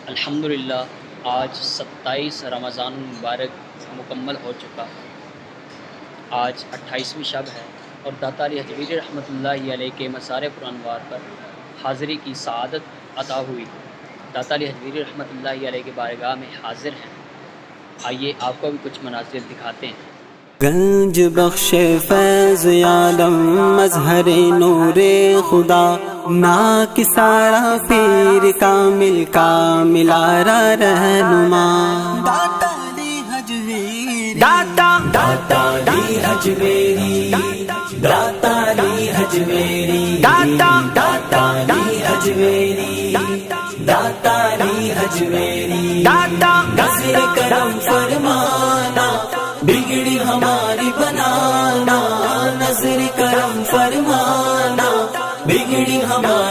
الحمدللہ آج 27 رمضان المبارک مکمل ہو چکا۔ آج 28ویں شب ہے اور داتا علی حجویری رحمۃ اللہ علیہ کے مسار پرانوار پر حاضری کی سعادت عطا ہوئی۔ داتا علی حجویری رحمۃ اللہ علیہ کے بارگاہ میں حاضر ہیں۔ آئیے آپ کو بھی کچھ مناظر دکھاتے ہیں۔ گنج بخش فیض عالم مظہر نور خدا، ناک سارا پیر کامل کاملارا رہنما، داتا علی حجویری، داتا علی حجویری، داتا علی حجویری، داتا علی حجویری، داتا علی حجویری، نظر کرم فرمانا بگڑی ہماری بنانا، نظر کرم فرمانا بگڑی ہماری